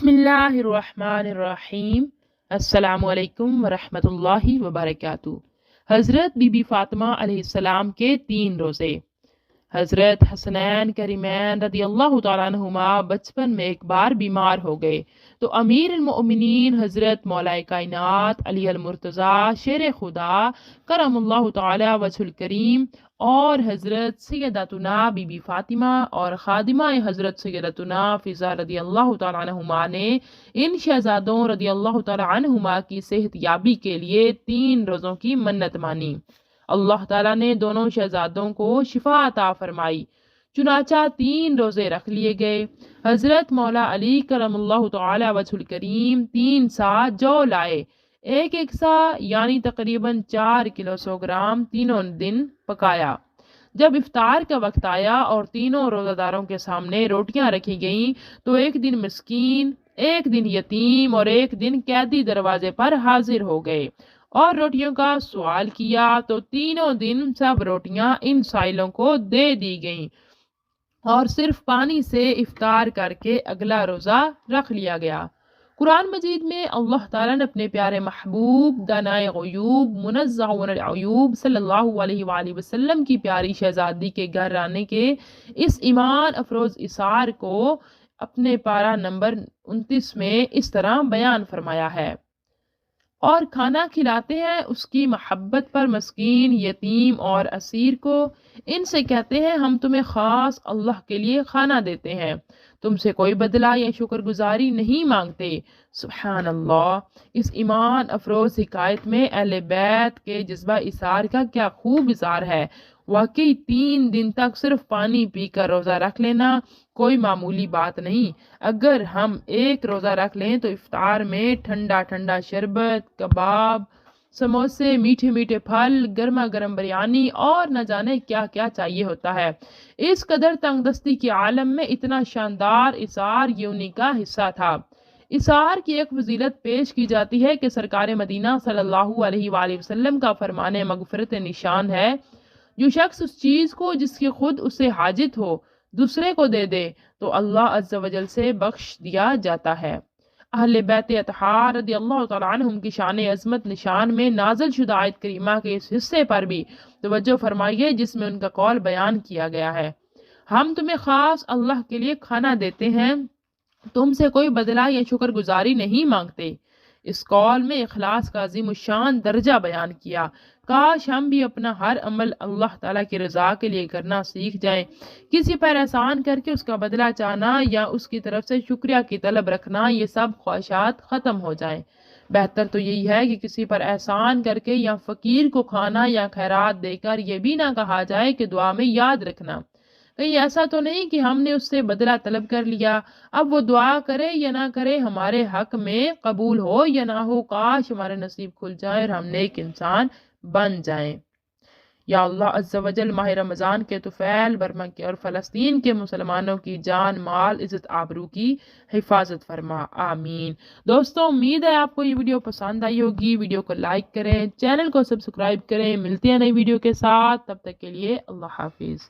बिस्मिल्लाहिर्रहमानिर्रहीम। अस्सलामु अलैकुम वरहमतुल्लाहि वबरकातुहू। हज़रत बीबी फ़ातिमा अलैहिस्सलाम के 3 रोज़े। हज़रत हसनैन करीमैन रदी अल्लाह तआला अन्हुमा बचपन में एक बार बीमार हो गए तो अमीर मोमिनीन हज़रत मौलाए कायनात अली अल मुर्तज़ा शेर खुदा करमल्लाहु तआला वजहुल करीम और हज़रत सैयदतुना बीबी फ़ातिमा और खादिमा हज़रत सैयदतुना फ़िज़ा रदी अल्लाह तआला अन्हुमा ने इन शहजादों रदी अल्लाह तआला अन्हुमा की सेहत याबी के लिए 3 रोज़ों की मन्नत मानी। अल्लाह ताला ने दोनों शहजादों को शिफा अता फरमाई। चुनाचा 3 रोजे रख लिए गए। हजरत मौला अली करमल्लाहु तआला वजहुल करीम 3 सा जौ लाए, एक सा यानी तकरीबन 4 किलो 100 ग्राम तीनों दिन पकाया। जब इफ्तार का वक्त आया और तीनों रोजादारों के सामने रोटियां रखी गईं तो एक दिन मिस्कीन, एक दिन यतीम और एक दिन कैदी दरवाजे पर हाजिर हो गए और रोटियों का सवाल किया तो तीनों दिन सब रोटियां इन साइलों को दे दी गईं और सिर्फ पानी से इफ्तार करके अगला रोजा रख लिया गया। कुरान मजीद में अल्लाह ताला ने अपने प्यारे महबूब दानाए ग़ुयूब मुनज़्ज़हुल अयूब सल्लल्लाहु अलैहि वसल्लम की प्यारी शहजादी के घर आने के इस ईमान अफरोज इसार को अपने पारा नंबर 29 में इस तरह बयान फरमाया है। और खाना खिलाते हैं उसकी मोहब्बत पर मस्कीन, यतीम और असीर को। इनसे कहते हैं हम तुम्हें खास अल्लाह के लिए खाना देते हैं, तुमसे कोई बदला या शुक्रगुजारी नहीं मांगते। सुभान अल्लाह। इस ईमान अफरोज हिकायत में अहले बैत के जज्बा इसार का क्या खूब इज़हार है। वाकई 3 दिन तक सिर्फ पानी पीकर रोज़ा रख लेना कोई मामूली बात नहीं। अगर हम एक रोज़ा रख लें तो इफ्तार में ठंडा ठंडा शरबत, कबाब, समोसे, मीठे मीठे फल, गर्मा गर्म बिरयानी और न जाने क्या क्या चाहिए होता है। इस कदर तंगदस्ती के आलम में इतना शानदार इसार ये उन्हीं का हिस्सा था। इसार की एक फजीलत पेश की जाती है कि सरकार मदीना सल्लल्लाहु अलैहि वसल्लम का फरमाने मगफिरत निशान है, जो शख्स उस चीज को जिसकी खुद उसे हाजित हो दूसरे को दे दे तो अल्लाह अज़्ज़ वजल से बख्श दिया जाता है। अहले बैत अतहार रज़ी अल्लाह तआला अन्हुम की शान अज़मत निशान में नाज़िल शुदा आयत करीमा के इस हिस्से पर भी तवज्जो फरमाइए जिसमें उनका कौल बयान किया गया है। हम तुम्हें खास अल्लाह के लिए खाना देते हैं, तुमसे कोई बदला या शुक्रगुजारी नहीं मांगते। इस कौल में इखलास का अज़ीमुश्शान दर्जा बयान किया। काश हम भी अपना हर अमल अल्लाह ताला की रज़ा के लिए करना सीख जाएं। किसी पर एहसान करके उसका बदला चाहना या उसकी तरफ से शुक्रिया की तलब रखना, ये सब ख्वाहिशात ख़त्म हो जाएं। बेहतर तो यही है कि किसी पर एहसान करके या फ़कीर को खाना या खैरात देकर ये भी ना कहा जाए कि दुआ में याद रखना। कहीं ऐसा तो नहीं कि हमने उससे बदला तलब कर लिया, अब वो दुआ करे या ना करे हमारे हक में कबूल हो या ना हो, काश हमारे नसीब खुल जाए और हम नेक इंसान बन जाएं। या अल्लाह अज़्ज़ वजल माह रमज़ान के तुफ़ैल, बर्मा के और फ़लस्तीन के मुसलमानों की जान, माल, इज़्ज़त, आबरू की हिफाजत फरमा। आमीन। दोस्तों, उम्मीद है आपको ये वीडियो पसंद आई होगी। वीडियो को लाइक करें, चैनल को सब्सक्राइब करें। मिलते हैं नई वीडियो के साथ, तब तक के लिए अल्लाह हाफिज़।